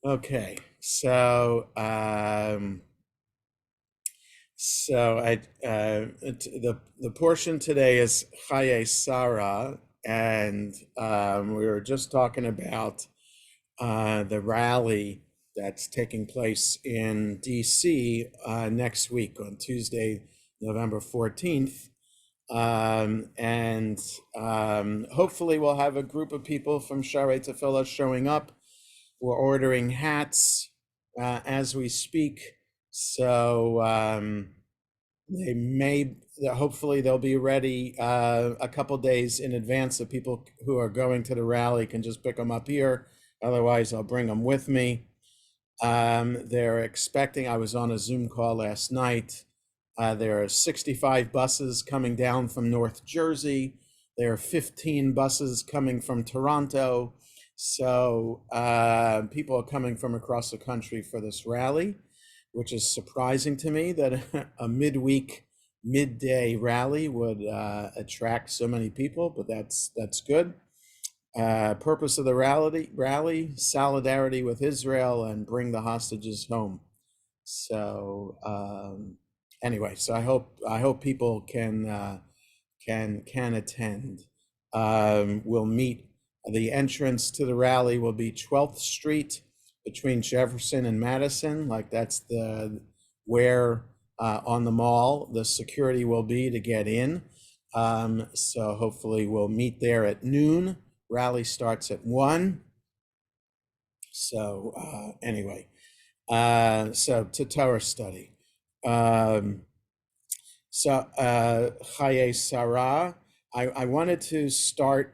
Okay, so the portion today is Chayei Sarah, and we were just talking about the rally that's taking place in DC next week on Tuesday, November 14th. And hopefully we'll have a group of people from Sha'arei Tefillah showing up. We're ordering hats as we speak. So they may, hopefully they'll be ready a couple days in advance so people who are going to the rally can just pick them up here. Otherwise, I'll bring them with me. They're expecting, I was on a Zoom call last night. There are 65 buses coming down from North Jersey. There are 15 buses coming from Toronto. So people are coming from across the country for this rally, which is surprising to me that a midday rally would attract so many people, but that's good. Purpose of the rally, solidarity with Israel and bring the hostages home. So anyway, so I hope people can attend. We'll meet. The entrance to the rally will be 12th Street between Jefferson and Madison. Like that's where on the mall the security will be to get in. So hopefully we'll meet there at noon. Rally starts at 1. So anyway, so to Torah study. Chayei Sarah. I wanted to start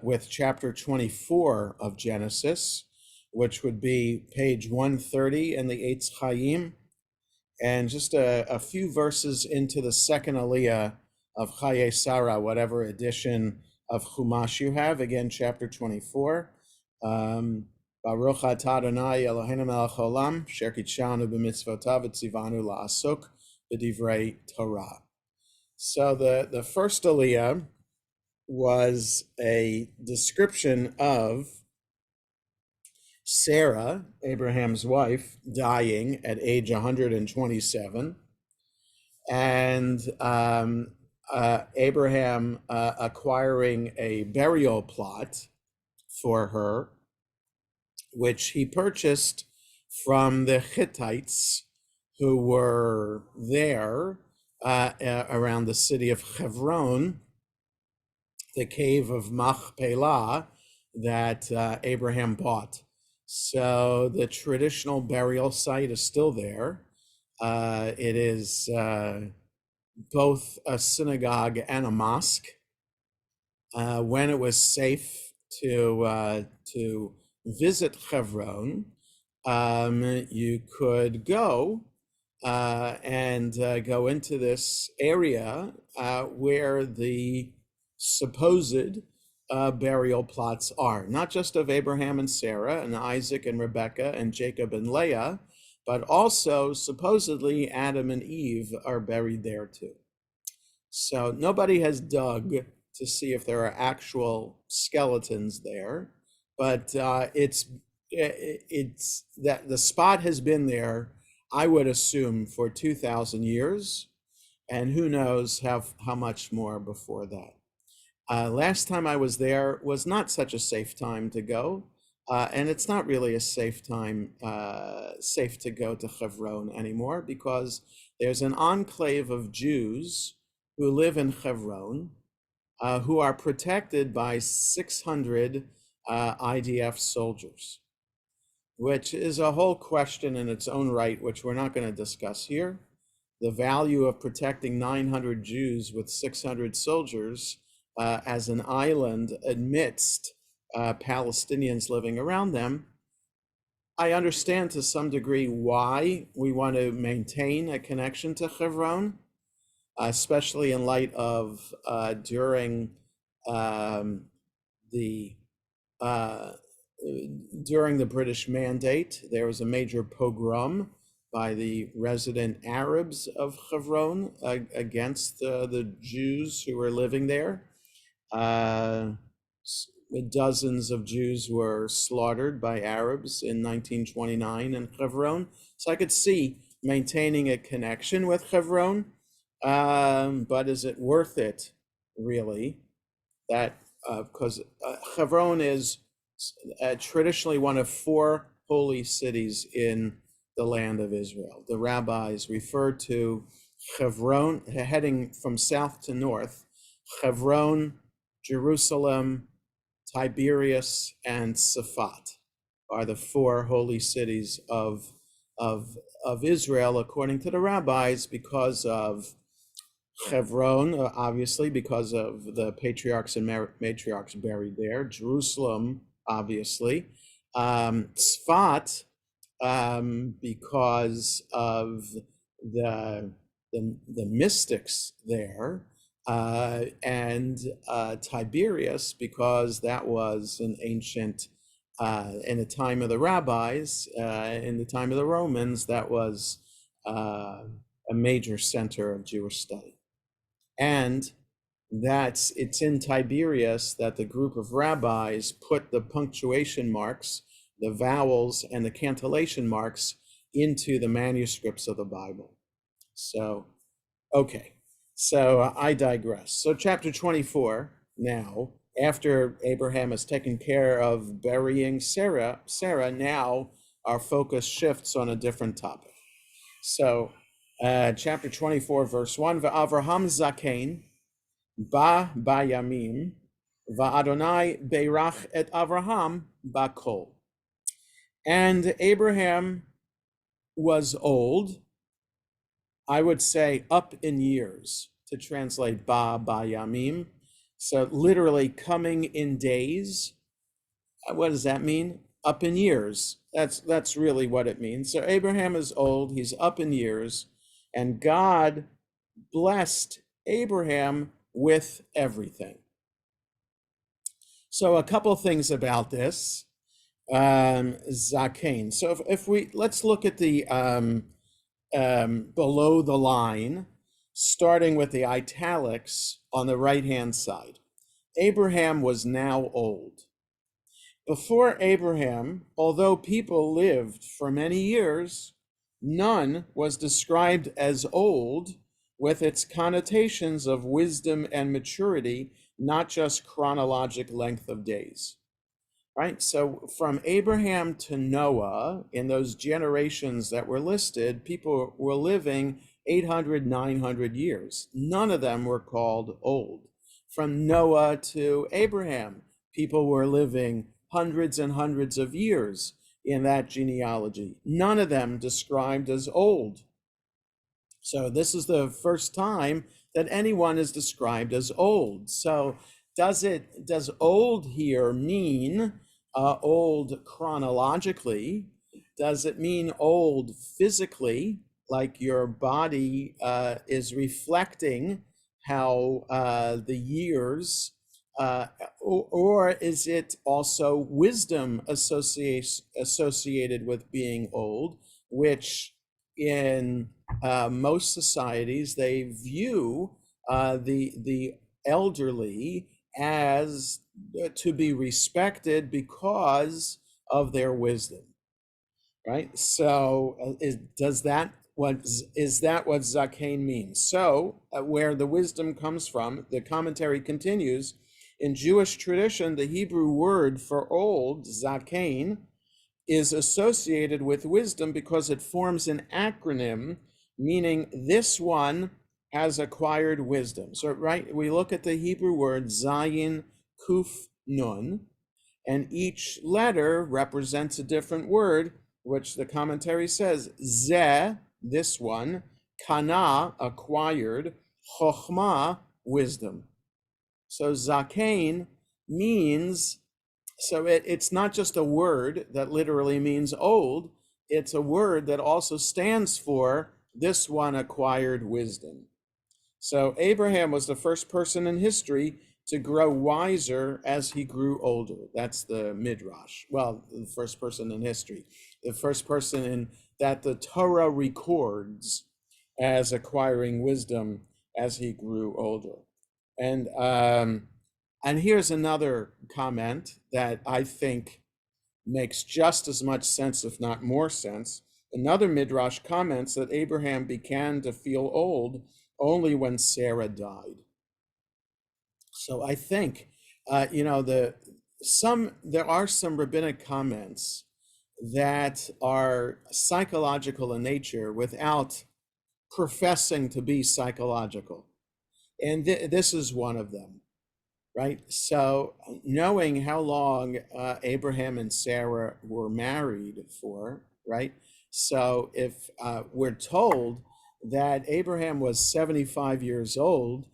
with chapter 24 of Genesis, which would be page 130 in the Eitz Chaim, and just a few verses into the second aliyah of Chayei Sarah, whatever edition of Chumash you have. Again, chapter 24. Baruch atah Adonai Eloheinu melech haolam, asher kitshanu b'mitzvotav v'tzivanu la'asok b'divrei Torah. So the first aliyah was a description of Sarah, Abraham's wife, dying at age 127, and Abraham acquiring a burial plot for her, which he purchased from the Hittites who were there around the city of Hebron, the cave of Machpelah that Abraham bought. So the traditional burial site is still there. It is both a synagogue and a mosque. When it was safe to visit Hebron, you could go and go into this area where the supposed burial plots are, not just of Abraham and Sarah and Isaac and Rebekah and Jacob and Leah, but also supposedly Adam and Eve are buried there too. So nobody has dug to see if there are actual skeletons there, but it's that the spot has been there, I would assume, for 2,000 years, and who knows how much more before that. Last time I was there was not such a safe time to go, and it's not really a safe to go to Hebron anymore, because there's an enclave of Jews who live in Hebron who are protected by 600 IDF soldiers, which is a whole question in its own right, which we're not going to discuss here. The value of protecting 900 Jews with 600 soldiers as an island amidst Palestinians living around them. I understand to some degree why we want to maintain a connection to Hebron, especially in light of during the British Mandate, there was a major pogrom by the resident Arabs of Hebron against the Jews who were living there. dozens of Jews were slaughtered by Arabs in 1929 in Hebron. So I could see maintaining a connection with Hebron, but is it worth it, really? That because Hebron is traditionally one of four holy cities in the land of Israel. The rabbis refer to Hebron, heading from south to north, Hebron, Jerusalem, Tiberias, and Safat are the four holy cities of Israel, according to the rabbis, because of Hebron, obviously, because of the patriarchs and matriarchs buried there. Jerusalem, obviously. Sfat, because of the, the mystics there. And Tiberias, because that was an ancient, in the time of the rabbis, in the time of the Romans, that was a major center of Jewish study. And it's in Tiberias that the group of rabbis put the punctuation marks, the vowels, and the cantillation marks into the manuscripts of the Bible. So, okay, so I digress. So chapter 24 now, after Abraham has taken care of burying Sarah, now our focus shifts on a different topic. So chapter 24, verse 1, V'Avraham zaken, ba bayamim, va'Adonai beirach et Avraham bakol. And Abraham was old, I would say up in years, to translate ba bayamim. So literally coming in days. What does that mean? Up in years. That's really what it means. So Abraham is old, he's up in years, and God blessed Abraham with everything. So a couple things about this, Zaken. So if let's look at the below the line, starting with the italics on the right-hand side. Abraham was now old. Before Abraham, although people lived for many years, none was described as old with its connotations of wisdom and maturity, not just chronologic length of days. Right? So from Abraham to Noah, in those generations that were listed, people were living 800, 900 years. None of them were called old. From Noah to Abraham, people were living hundreds and hundreds of years in that genealogy. None of them described as old. So this is the first time that anyone is described as old. So does old here mean old chronologically? Does it mean old physically, like your body is reflecting how the years, or is it also wisdom associated with being old, which in most societies they view the elderly as to be respected because of their wisdom, right? So is that what Zaken means? So where the wisdom comes from, the commentary continues, in Jewish tradition, the Hebrew word for old, Zaken, is associated with wisdom because it forms an acronym meaning this one has acquired wisdom. So, right, we look at the Hebrew word Zayin Kuf Nun, and each letter represents a different word, which the commentary says, Zeh, this one, Kana, acquired, Chokhmah, wisdom. So Zaken means, so it's not just a word that literally means old, it's a word that also stands for this one acquired wisdom. So Abraham was the first person in history to grow wiser as he grew older. That's the Midrash. Well, the first person in history, the first person that the Torah records as acquiring wisdom as he grew older. And And here's another comment that I think makes just as much sense, if not more sense. Another midrash comments that Abraham began to feel old only when Sarah died. So I think, there are some rabbinic comments that are psychological in nature without professing to be psychological, and this is one of them. Right. So knowing how long Abraham and Sarah were married for, right? So if we're told that Abraham was 75 years old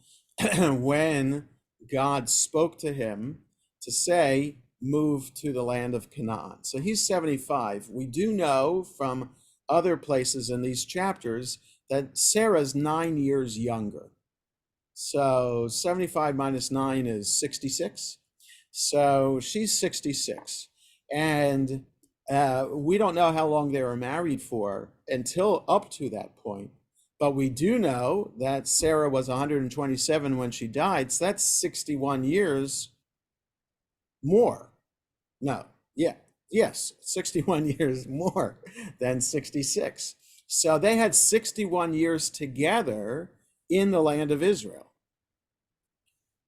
when God spoke to him to say, move to the land of Canaan. So he's 75. We do know from other places in these chapters that Sarah's 9 years younger. So 75 minus 9 is 66. So she's 66. And we don't know how long they were married for until up to that point. But we do know that Sarah was 127 when she died. So that's 61 years more. No, yeah, yes, 61 years more than 66. So they had 61 years together in the land of Israel,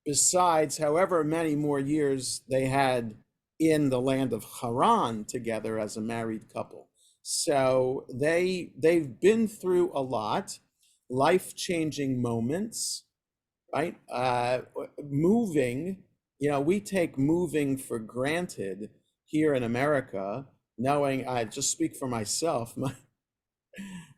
besides however many more years they had in the land of Haran together as a married couple. So they've been through a lot, life-changing moments, right? Moving, we take moving for granted here in America, knowing, I just speak for myself,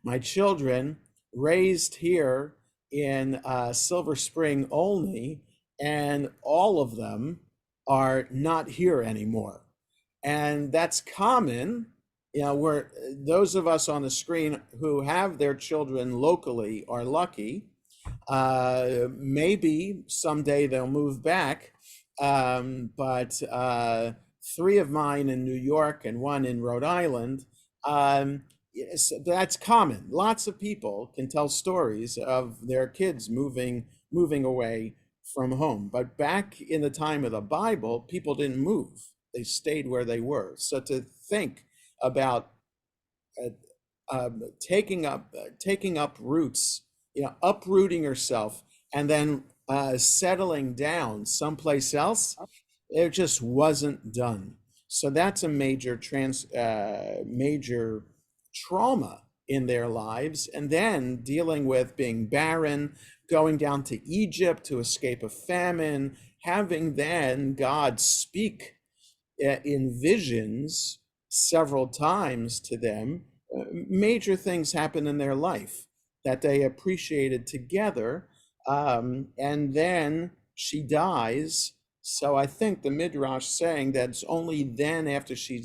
my children raised here in Silver Spring only, and all of them are not here anymore. And that's common, where those of us on the screen who have their children locally are lucky. Maybe someday they'll move back, but three of mine in New York and one in Rhode Island. Yes, that's common. Lots of people can tell stories of their kids moving away from home. But back in the time of the Bible, people didn't move. They stayed where they were. So to think about taking up roots, uprooting yourself, and then settling down someplace else, it just wasn't done. So that's a major trauma in their lives, and then dealing with being barren, going down to Egypt to escape a famine, having then God speak in visions several times to them. Major things happen in their life that they appreciated together, and then she dies. So I think the Midrash saying that it's only then after she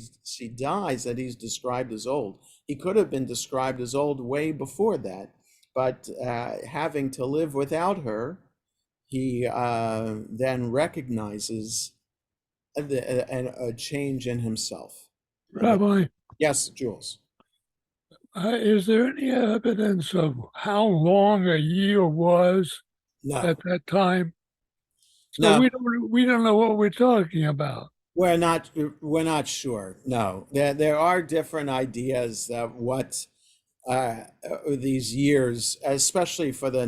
dies that he's described as old. He could have been described as old way before that, but having to live without her, he then recognizes a change in himself. Rabbi, Yes, Jules. is there any evidence of how long a year was No, at that time? So no, we don't know what we're talking about. we're not sure. No, there are different ideas of what these years, especially for the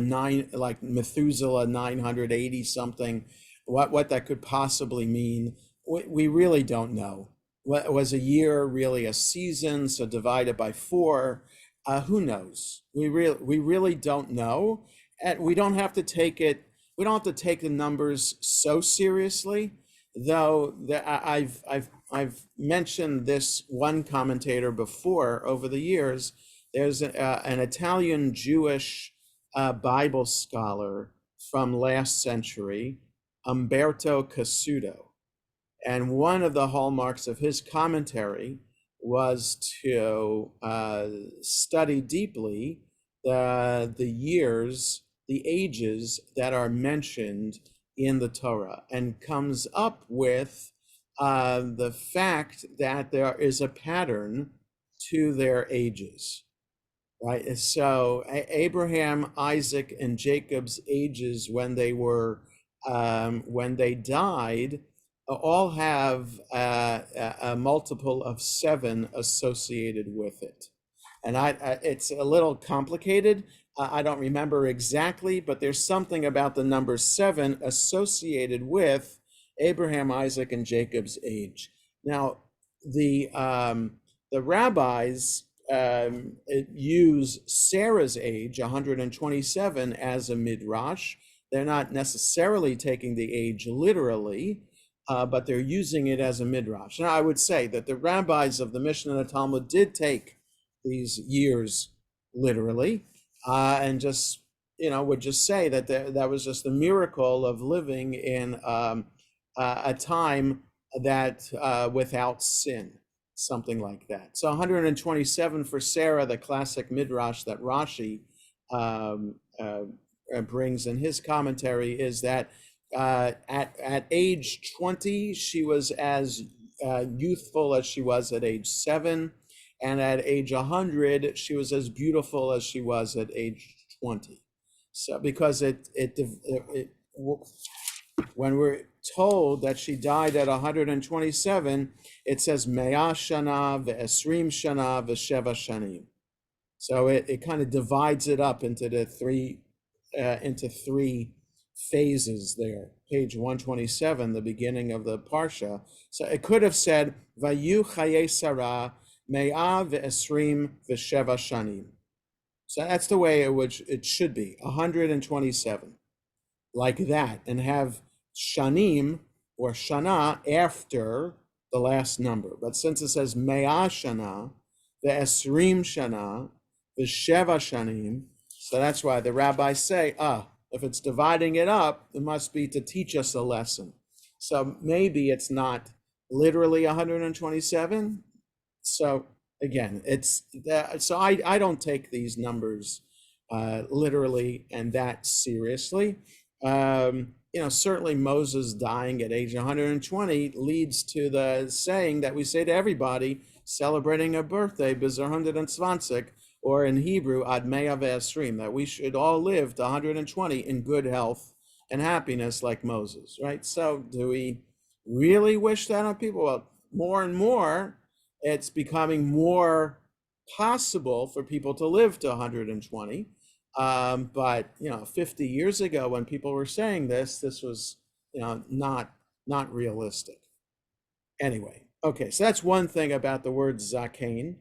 like Methuselah 980 something, what that could possibly mean. We really don't know. What was a year really a season? So divided by four, who knows? We really don't know, and we don't have to take it. We don't have to take the numbers so seriously, though. I've mentioned this one commentator before over the years. There's an Italian Jewish Bible scholar from last century, Umberto Cassuto. And one of the hallmarks of his commentary was to study deeply the years, the ages that are mentioned in the Torah, and comes up with the fact that there is a pattern to their ages. Right. So Abraham, Isaac, and Jacob's ages when they were when they died, all have a multiple of 7 associated with it. And it's a little complicated. I don't remember exactly, but there's something about the number 7 associated with Abraham, Isaac, and Jacob's age. Now, the rabbis use Sarah's age, 127, as a midrash. They're not necessarily taking the age literally, but they're using it as a midrash. Now, I would say that the rabbis of the Mishnah and the Talmud did take these years literally, and just would just say that that was just the miracle of living in a time that without sin, something like that. So 127 for Sarah, the classic midrash that Rashi brings in his commentary, is that at age 20 she was as youthful as she was at age 7, and at age 100 she was as beautiful as she was at age 20. So because when we're told that she died at 127, it says Me'ah shana ve'esrim shana ve'sheva shanim. So it kind of divides it up into the three phases there. Page 127, the beginning of the parsha. So it could have said Vayu Chayei Sarah Me'ah ve'esrim ve'sheva shanim. So that's the way it should be, 127, like that, and have shanim or shana after the last number. But since it says Me'ah shana, the esrim shana, the sheva shanim, so that's why the rabbis say, if it's dividing it up, it must be to teach us a lesson. So maybe it's not literally 127. So again, it's that. So I don't take these numbers literally and that seriously. Certainly Moses dying at age 120 leads to the saying that we say to everybody celebrating a birthday, Bizar 120, or in Hebrew, Ad Me'ah ve'esrim, that we should all live to 120 in good health and happiness like Moses, right? So do we really wish that on people? Well, more and more, it's becoming more possible for people to live to 120. But 50 years ago, when people were saying this was not realistic. Anyway, okay, so that's one thing about the word zakein.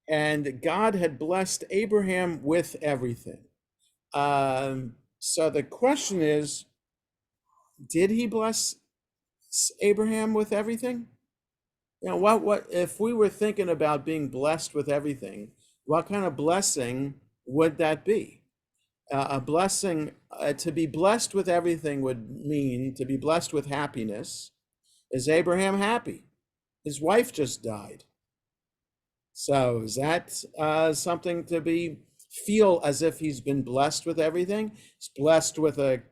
And God had blessed Abraham with everything. So the question is, did he bless Abraham with everything? What if we were thinking about being blessed with everything, what kind of blessing would that be? A blessing, to be blessed with everything would mean to be blessed with happiness. Is Abraham happy? His wife just died. So is that something to feel as if he's been blessed with everything? He's blessed with a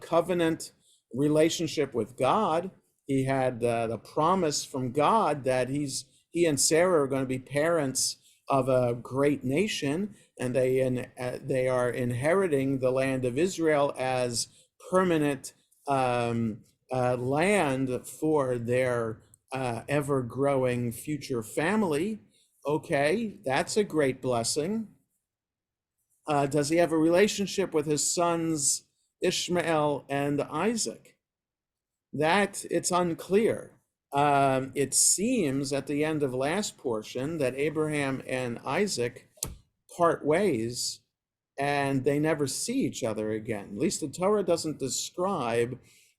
covenant relationship with God. He had the promise from God that he and Sarah are going to be parents of a great nation, and they are inheriting the land of Israel as permanent land for their ever-growing future family. Okay, that's a great blessing. Does he have a relationship with his sons Ishmael and Isaac? That it's unclear. It seems at the end of last portion that Abraham and Isaac part ways and they never see each other again. At least the Torah doesn't describe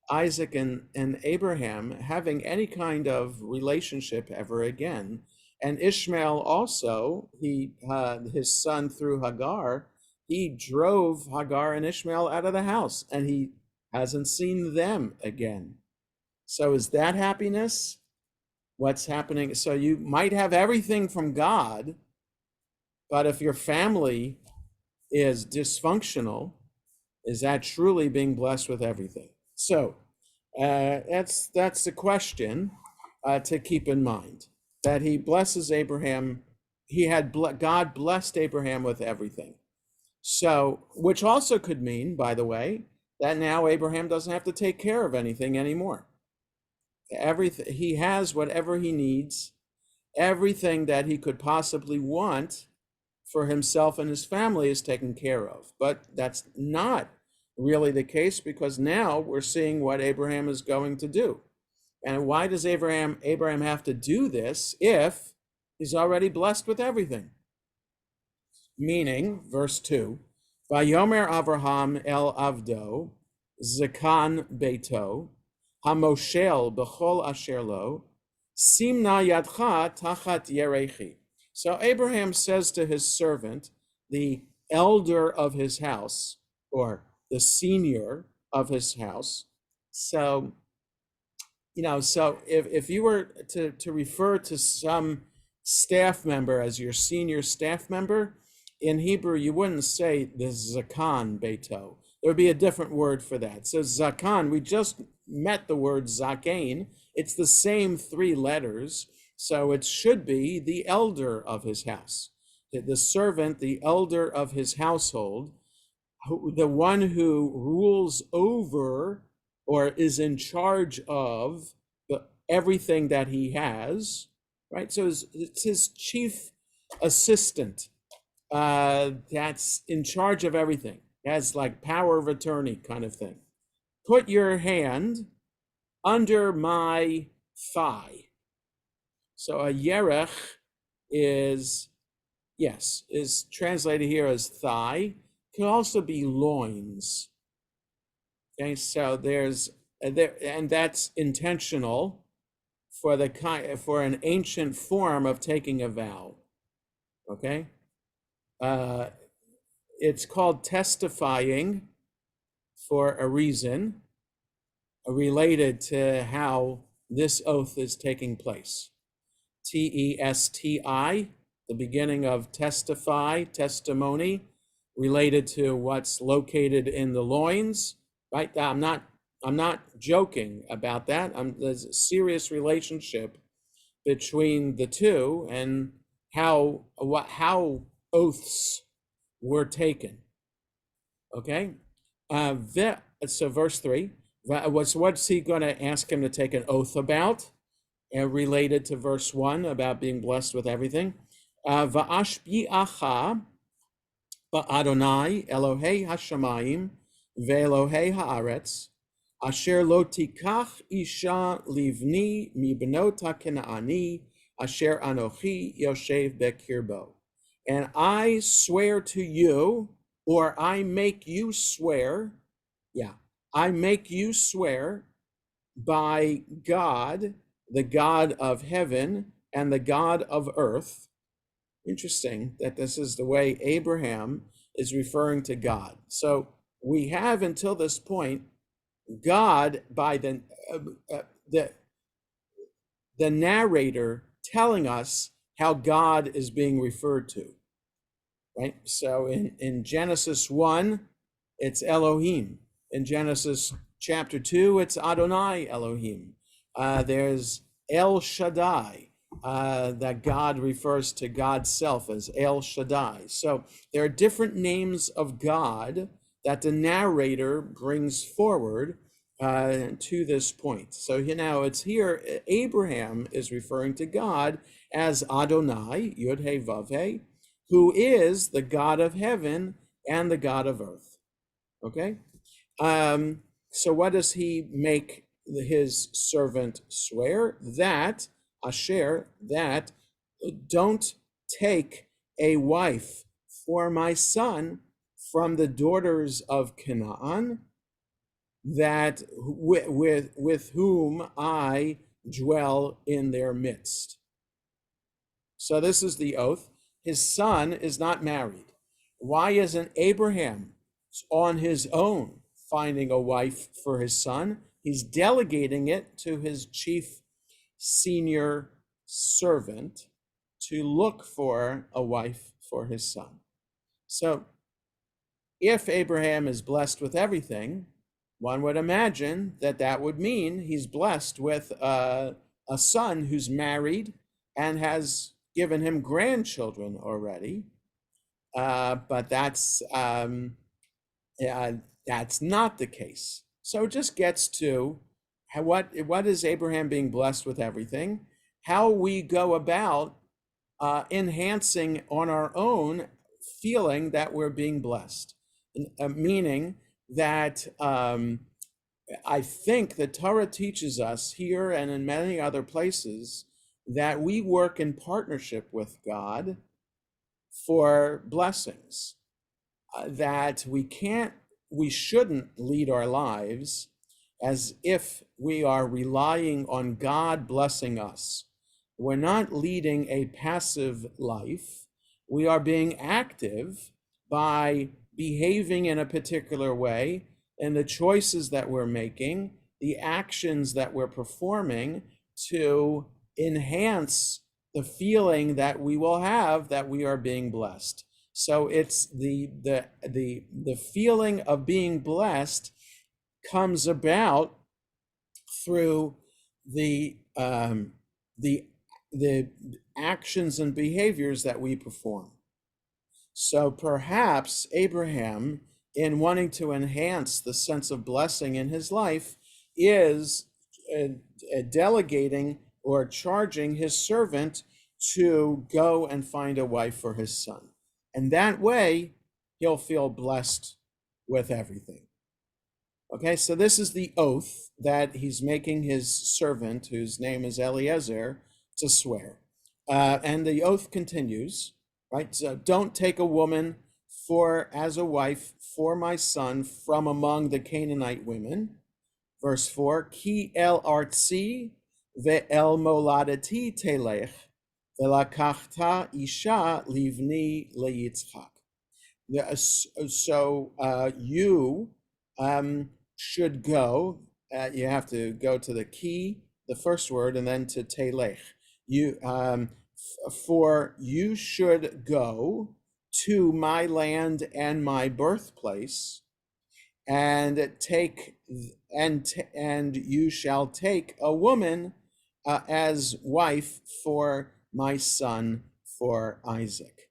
Isaac and Abraham having any kind of relationship ever again. And Ishmael also, his son through Hagar, he drove Hagar and Ishmael out of the house, and he hasn't seen them again. So is that happiness? What's happening? So you might have everything from God, but if your family is dysfunctional, is that truly being blessed with everything? So that's the question to keep in mind, that he blesses Abraham. God blessed Abraham with everything. So, which also could mean, by the way, that now Abraham doesn't have to take care of anything anymore. Everything he has, whatever he needs, everything that he could possibly want for himself and his family is taken care of. But that's not really the case, because now we're seeing what Abraham is going to do. And why does Abraham have to do this if he's already blessed with everything? Meaning, verse 2, Vayomer Avraham el Avdo, Zakan Beito, Hamoshel Bechol Asher Lo, Simna Yadcha Tachat Yerechi. So Abraham says to his servant, the elder of his house, or the senior of his house. So, so if you were to refer to some staff member as your senior staff member, in Hebrew, you wouldn't say the Zakan Beito. There would be a different word for that. So Zakan, we just met the word Zakain. It's the same 3 letters. So it should be the elder of his house, the servant, the elder of his household, the one who rules over or is in charge of everything that he has, right? So it's his chief assistant that's in charge of everything, has like power of attorney kind of thing. Put your hand under my thigh. So a yerech is translated here as thigh. Could also be loins. Okay, so and that's intentional for an ancient form of taking a vow. Okay, it's called testifying for a reason related to how this oath is taking place. Testi, the beginning of testify, testimony, related to what's located in the loins, right? I'm not joking about that. There's a serious relationship between the two and how oaths were taken. Okay, so verse 3. What's he going to ask him to take an oath about? Related to verse 1 about being blessed with everything. Va'ashbi'acha ba'Adonai Elohei hashamayim ve'Elohei haaretz asher lo tikach isha livni mibnot ha'kenaani asher anochi yoshev bekirbo. And I swear to you, or I make you swear, I make you swear by God, the God of heaven and the God of earth. Interesting that this is the way Abraham is referring to God. So we have until this point God by the narrator telling us how God is being referred to, right? So in Genesis 1, it's Elohim. In Genesis chapter 2, it's Adonai Elohim. There's El Shaddai, that God refers to God's self as El Shaddai. So there are different names of God that the narrator brings forward to this point. So it's here, Abraham is referring to God as Adonai, Yud He Vav He, who is the God of heaven and the God of earth. Okay? So what does he make his servant swear? That, Asher, that don't take a wife for my son from the daughters of Canaan, that with whom I dwell in their midst. So this is the oath. His son is not married. Why isn't Abraham on his own finding a wife for his son? He's delegating it to his chief senior servant to look for a wife for his son. So if Abraham is blessed with everything, one would imagine that would mean he's blessed with a son who's married and has given him grandchildren already. But that's That's not the case. So it just gets to what is Abraham being blessed with everything, how we go about enhancing on our own feeling that we're being blessed, meaning that I think the Torah teaches us here and in many other places that we work in partnership with God for blessings, that we shouldn't lead our lives as if we are relying on God blessing us. We're not leading a passive life. We are being active by behaving in a particular way, and the choices that we're making, the actions that we're performing to enhance the feeling that we will have that we are being blessed. So it's the feeling of being blessed comes about through the the the actions and behaviors that we perform. So perhaps Abraham, in wanting to enhance the sense of blessing in his life, is delegating or charging his servant to go and find a wife for his son. And that way, he'll feel blessed with everything. Okay, so this is the oath that he's making his servant, whose name is Eliezer, to swear. And the oath continues, right? So don't take a woman as a wife for my son from among the Canaanite women. Verse 4, Ki el artzi ve'el moladati telech velakachta isha livni leyitzchak. So you should go. You have to go to the key, the first word, and then to telech. For you should go to my land and my birthplace, and you shall take a woman as wife for my son, for Isaac.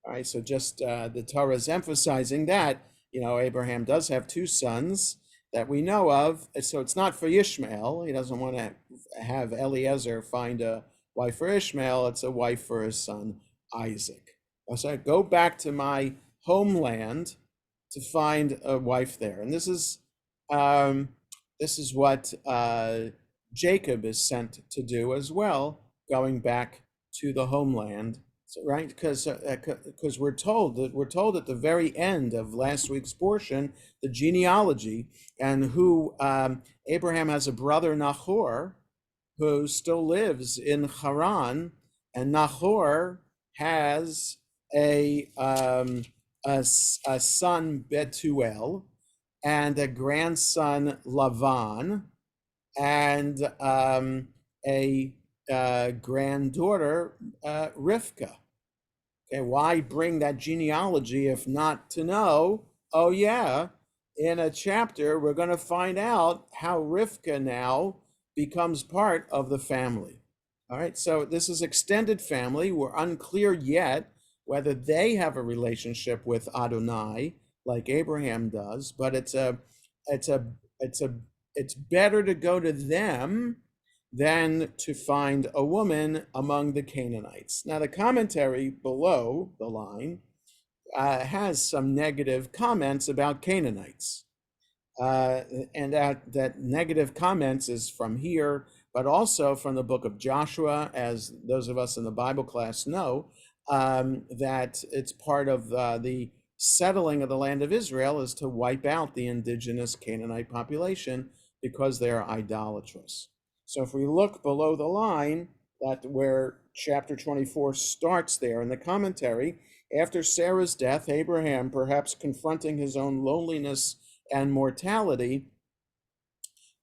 All right, so just the Torah is emphasizing that, Abraham does have two sons that we know of. So it's not for Ishmael. He doesn't want to have Eliezer find a wife for Ishmael. It's a wife for his son, Isaac. So I go back to my homeland to find a wife there. And this is what Jacob is sent to do as well, going back to the homeland. So, right, because we're told at the very end of last week's portion, the genealogy, and who Abraham has a brother, Nahor, who still lives in Haran, and Nahor has a son, Betuel, and a grandson, Lavan, and a granddaughter, Rivka. Okay, why bring that genealogy if not to know? Oh yeah, in a chapter we're going to find out how Rivka now becomes part of the family. All right, so this is extended family. We're unclear yet whether they have a relationship with Adonai like Abraham does, but it's better to go to them than to find a woman among the Canaanites. Now, the commentary below the line has some negative comments about Canaanites. And that negative comments is from here, but also from the book of Joshua, as those of us in the Bible class know, that it's part of the settling of the land of Israel is to wipe out the indigenous Canaanite population because they are idolatrous. So if we look below the line, that where chapter 24 starts there in the commentary, after Sarah's death, Abraham, perhaps confronting his own loneliness and mortality,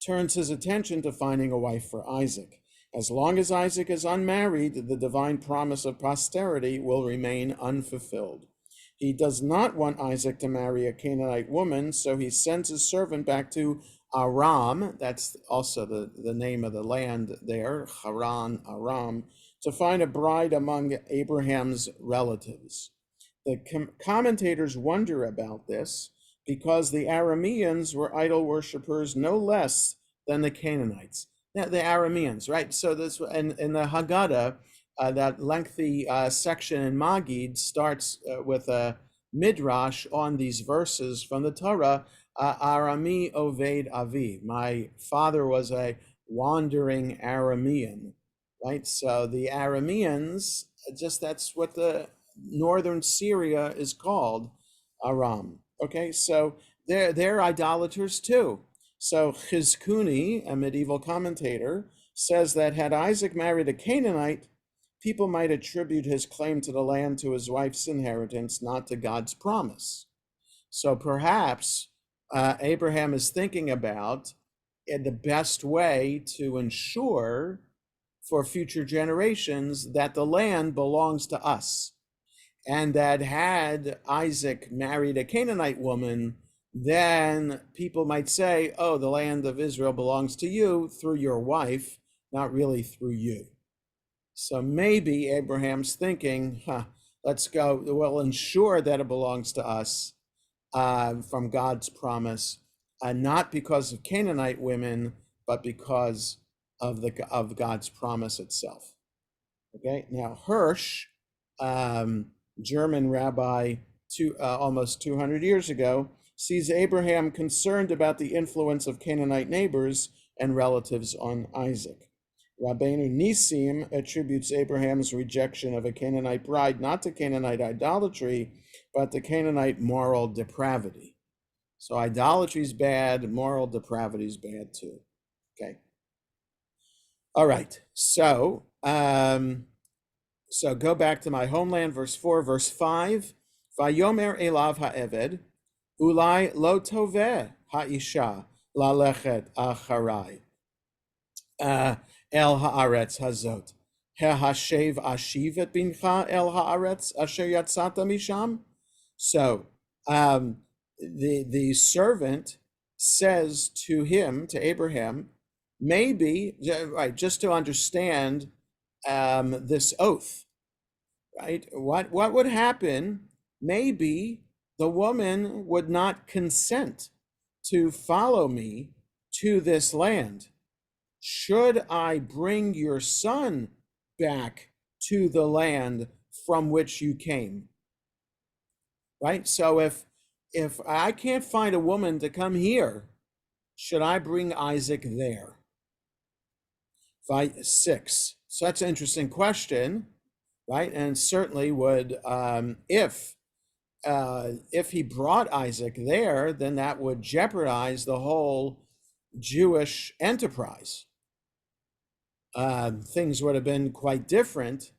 turns his attention to finding a wife for Isaac. As long as Isaac is unmarried, the divine promise of posterity will remain unfulfilled. He does not want Isaac to marry a Canaanite woman, so he sends his servant back to Aram, that's also the name of the land there, Haran, Aram, to find a bride among Abraham's relatives. The commentators wonder about this, because the Arameans were idol worshippers no less than the Canaanites. Now, the Arameans, right? So this in the Haggadah, that lengthy section in Magid starts with a midrash on these verses from the Torah. Arami Oved Avi. My father was a wandering Aramean, right? So the Arameans, just that's what the northern Syria is called, Aram. Okay, so they're idolaters too. So Chizkuni, a medieval commentator, says that had Isaac married a Canaanite, people might attribute his claim to the land to his wife's inheritance, not to God's promise. So perhaps Abraham is thinking about the best way to ensure for future generations that the land belongs to us. And that had Isaac married a Canaanite woman, then people might say, oh, the land of Israel belongs to you through your wife, not really through you. So maybe Abraham's thinking, let's go, we'll ensure that it belongs to us from God's promise, not because of Canaanite women, but because of God's promise itself. Okay, now Hirsch, German rabbi almost 200 years ago, sees Abraham concerned about the influence of Canaanite neighbors and relatives on Isaac. Rabbeinu Nisim attributes Abraham's rejection of a Canaanite bride not to Canaanite idolatry, but to Canaanite moral depravity. So idolatry is bad, moral depravity is bad too. Okay. All right. So go back to my homeland, verse 4, verse 5. Vayomer elav ha'eved, ulai lo toveh ha'isha lalechet acharai el haaretz hazot. Ha'hashev ashiv et bincha el haaretz asher yatzata misham. So the servant says to him, to Abraham, maybe, right, just to understand this oath, right? What would happen? Maybe the woman would not consent to follow me to this land. Should I bring your son back to the land from which you came? Right? So if I can't find a woman to come here, should I bring Isaac there? 6. So that's an interesting question, right? And certainly would, if he brought Isaac there, then that would jeopardize the whole Jewish enterprise. Things would have been quite different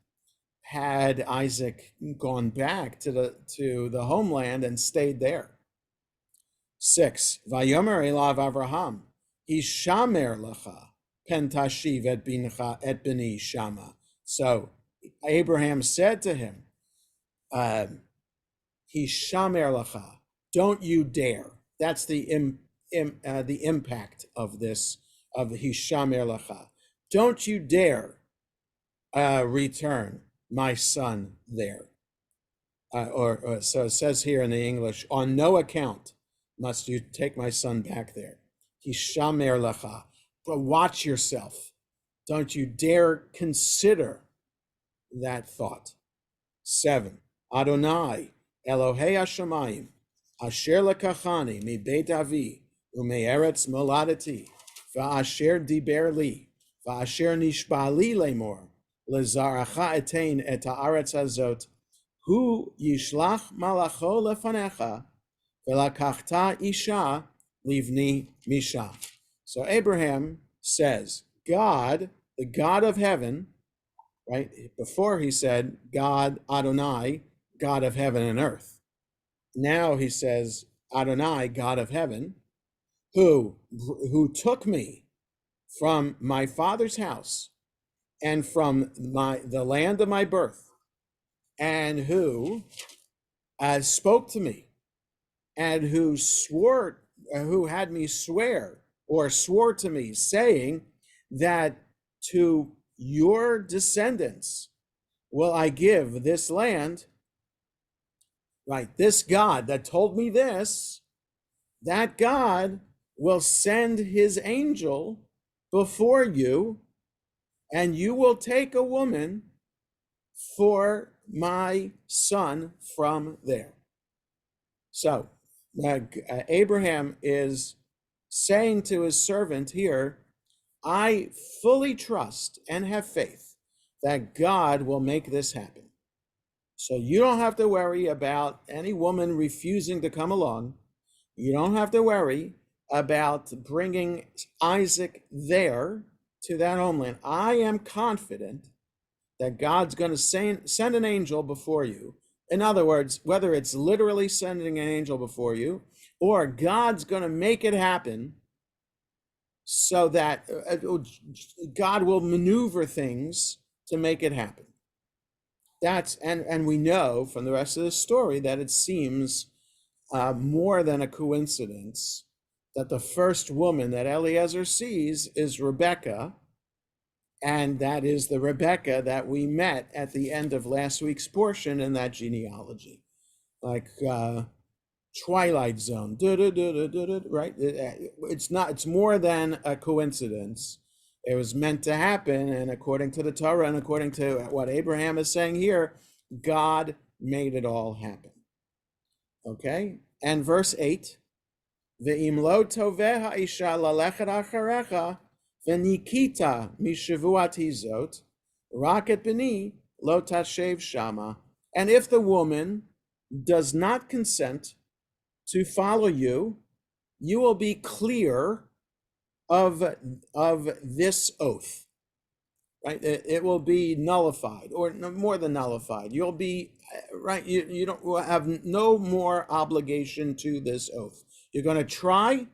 had Isaac gone back to the homeland and stayed there. 6. Vayomer elav Avraham, Ishamer lecha, pen tashiv et bincha et bini shama. So Abraham said to him, Hishamer lecha, don't you dare. That's the impact of this, of Hishamer lecha. Don't you dare return my son there. So it says here in the English, on no account must you take my son back there. Hishamer lecha. But watch yourself. Don't you dare consider that thought. 7. Adonai, Elohei Hashemayim, asher lekachani mi beit avi ume'eretz moladati, va'asher diber li, va'asher nishba li lemor, lezaracha etein et haaretz hazot, hu yishlach malacho lefanecha, velakachta isha livni misha. So Abraham says, God, the God of heaven, right? Before he said, God, Adonai, God of heaven and earth. Now he says, Adonai, God of heaven, who took me from my father's house and from the land of my birth, and who spoke to me, and who had me swear, or swore to me, saying that to your descendants will I give this land, right? This God that told me this, that God will send his angel before you, and you will take a woman for my son from there. So Abraham is saying to his servant here, I fully trust and have faith that God will make this happen. So you don't have to worry about any woman refusing to come along. You don't have to worry about bringing Isaac there to that homeland. I am confident that God's going to send an angel before you. In other words, whether it's literally sending an angel before you or God's going to make it happen so that God will maneuver things to make it happen. And we know from the rest of the story that it seems more than a coincidence that the first woman that Eliezer sees is Rebecca, and that is the Rebecca that we met at the end of last week's portion in that genealogy, like Twilight Zone, right? It's more than a coincidence. It was meant to happen, and according to the Torah and according to what Abraham is saying here, God made it all happen. Okay, and verse 8, Ve'im lo toveh ha'isha lalechet acharecha v'nikita mishavuati zot raket b'ni lo tashev shama. And if the woman does not consent to follow you, you will be clear of this oath, right? It will be nullified, or more than nullified. You'll be, right? You don't have no more obligation to this oath. You're going to try,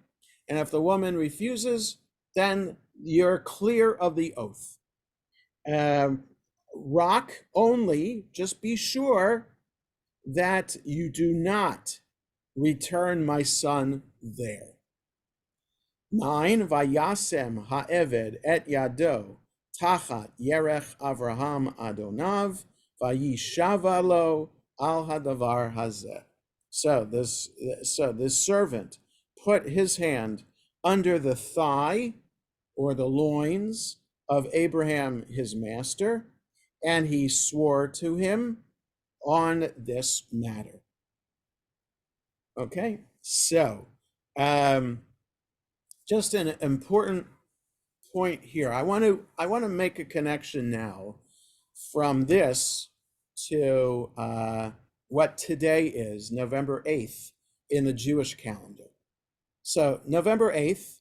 and if the woman refuses, then you're clear of the oath. Rock only, just be sure that you do not return my son there. 9, Vayasem ha'eved et yado tachat yerech Avraham Adonav, vayishava lo al hadavar hazeh. So this servant put his hand under the thigh or the loins of Abraham his master, and he swore to him on this matter. Okay, so just an important point here. I want to make a connection now from this to what today is, November 8th, in the Jewish calendar. So November 8th,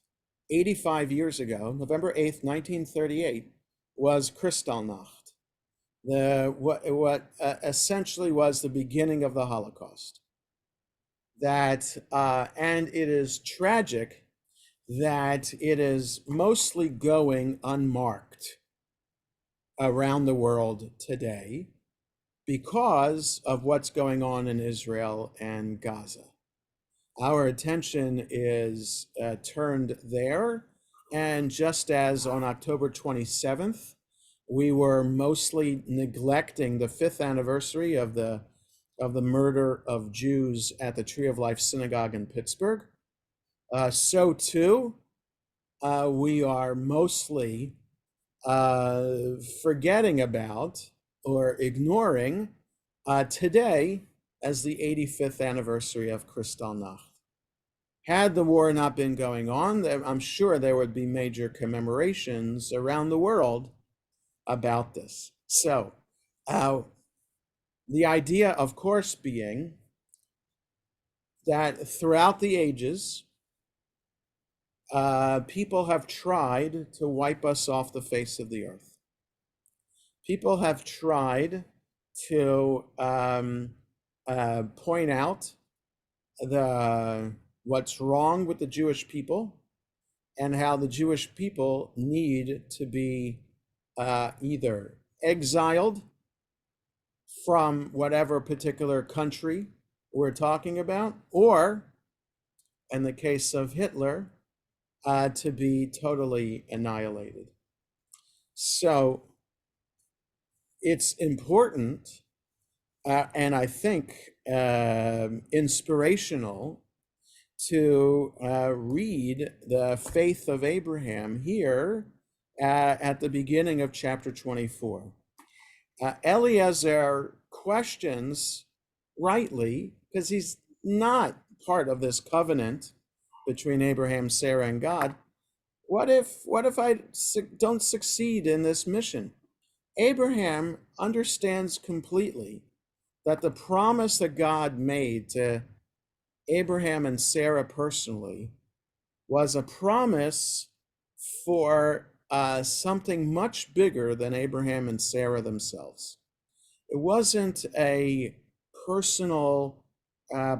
85 years ago, November 8th, 1938, was Kristallnacht, what essentially was the beginning of the Holocaust. And it is tragic that it is mostly going unmarked around the world today because of what's going on in Israel and Gaza. Our attention is turned there, and just as on October 27th, we were mostly neglecting the 5th anniversary of the murder of Jews at the Tree of Life Synagogue in Pittsburgh, so too, we are mostly forgetting about or ignoring today as the 85th anniversary of Kristallnacht. Had the war not been going on, I'm sure there would be major commemorations around the world about this. So the idea, of course, being that throughout the ages, people have tried to wipe us off the face of the earth. People have tried to point out what's wrong with the Jewish people and how the Jewish people need to be either exiled from whatever particular country we're talking about, or in the case of Hitler, to be totally annihilated. So it's important, and I think inspirational, to read the faith of Abraham here at the beginning of chapter 24. Eliezer questions rightly, because he's not part of this covenant between Abraham, Sarah, and God. What if I don't succeed in this mission? Abraham understands completely that the promise that God made to Abraham and Sarah personally was a promise for something much bigger than Abraham and Sarah themselves. It wasn't a personal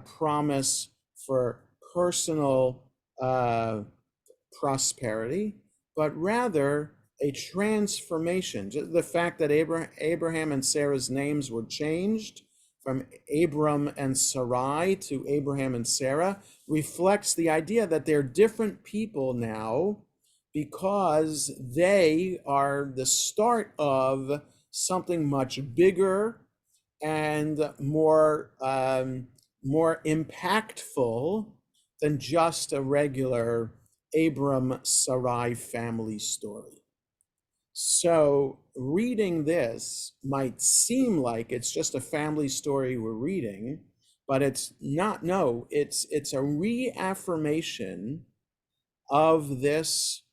promise for personal prosperity, but rather a transformation. Just the fact that Abraham and Sarah's names were changed from Abram and Sarai to Abraham and Sarah reflects the idea that they're different people now because they are the start of something much bigger and more impactful than just a regular Abram Sarai family story. So reading this might seem like it's just a family story we're reading, but it's not. No, it's a reaffirmation of this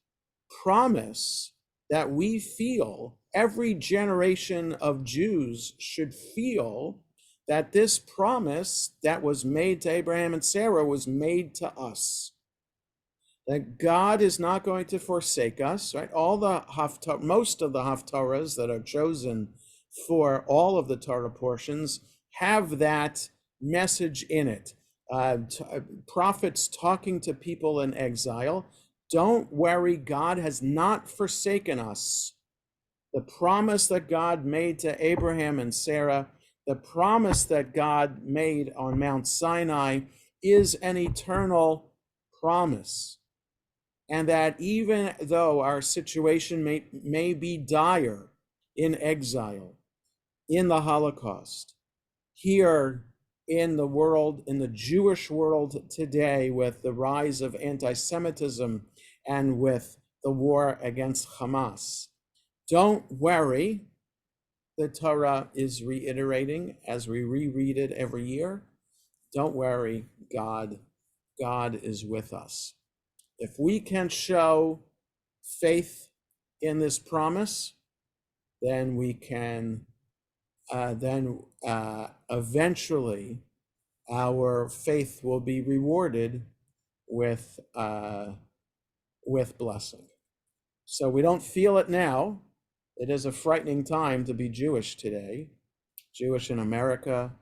promise that we feel every generation of Jews should feel, that this promise that was made to Abraham and Sarah was made to us. That God is not going to forsake us, right? Most of the haftarahs that are chosen for all of the Torah portions have that message in it. Prophets talking to people in exile. Don't worry, God has not forsaken us. The promise that God made to Abraham and Sarah, the promise that God made on Mount Sinai is an eternal promise. And that even though our situation may be dire in exile, in the Holocaust, here in the world, in the Jewish world today, with the rise of anti-Semitism and with the war against Hamas, don't worry, the Torah is reiterating as we reread it every year. Don't worry, God is with us. If we can show faith in this promise, then we can, eventually our faith will be rewarded with blessing. So we don't feel it now. It is a frightening time to be Jewish today, Jewish in America,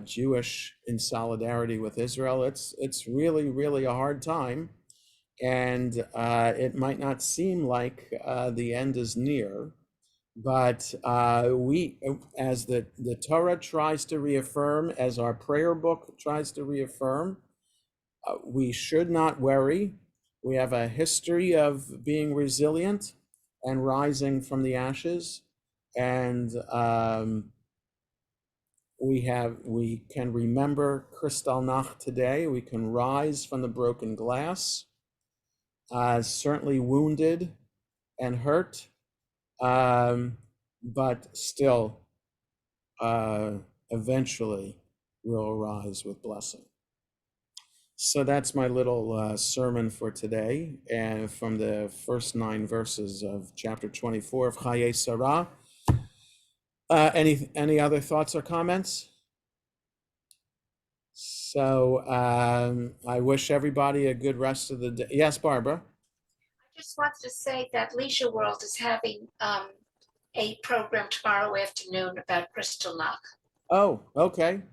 Jewish in solidarity with Israel. It's really, really a hard time. And it might not seem like the end is near, but we, as the Torah tries to reaffirm, as our prayer book tries to reaffirm, we should not worry. We have a history of being resilient and rising from the ashes, and we can remember Kristallnacht today. We can rise from the broken glass. Certainly wounded and hurt, but still eventually will rise with blessing. So that's my little sermon for today, and from the first 9 verses of chapter 24 of Chayei Sarah. Any other thoughts or comments? So I wish everybody a good rest of the day. Yes, Barbara? I just wanted to say that Leisure World is having a program tomorrow afternoon about Kristallnacht. Oh, okay.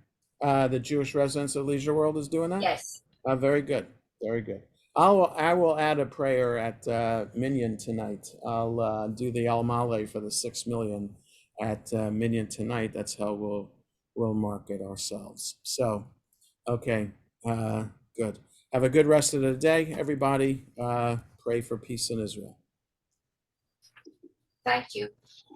The Jewish Residents of Leisure World is doing that? Yes. Very good. Very good. I will add a prayer at Minyan tonight. I'll do the Al Male for the 6 million at Minyan tonight. That's how we'll mark it ourselves. So, okay, good. Have a good rest of the day, everybody. Pray for peace in Israel. Thank you.